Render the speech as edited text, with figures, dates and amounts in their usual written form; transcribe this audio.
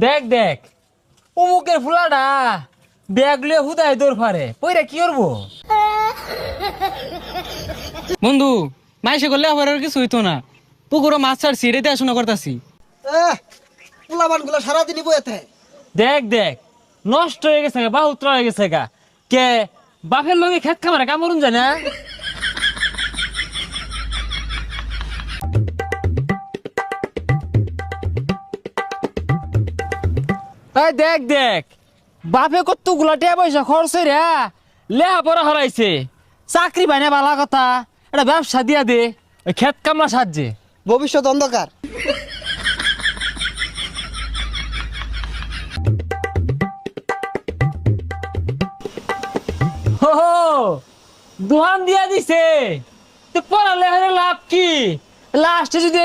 দেখ দেখ অমুকের ফুলাটা ব্যাগ লিয়ে হুদায় দৌড় ফারে পইরা কি করবো? বন্ধু মাইসে করলে আবার আর কিছু হইতো না। পুকুরও মাছ ছাড়ছি, রেতে আসনা করতাছি। পোলাবান গুলো সারাদিনই বইতে। দেখ দেখ নষ্ট হয়ে গেছে গা, বাহুত্র হয়ে গেছে গা। কে বাপের লগে খেত খামারে কামড়ুন যায় না? এই দেখ দেখ বাপে কত গুলাটিয়া পয়সা খরচ রে লেহা পড়া হরাইছে, চাকরি পাই না বালা কথা, এটা ব্যবসা দিয়া দে ওই খেত কামলা সাহায্যে। ভবিষ্যৎ অন্ধকার। হো দোহান দিয়া দিছে, তো পড়ালে লাভ কি? লাস্টে যদি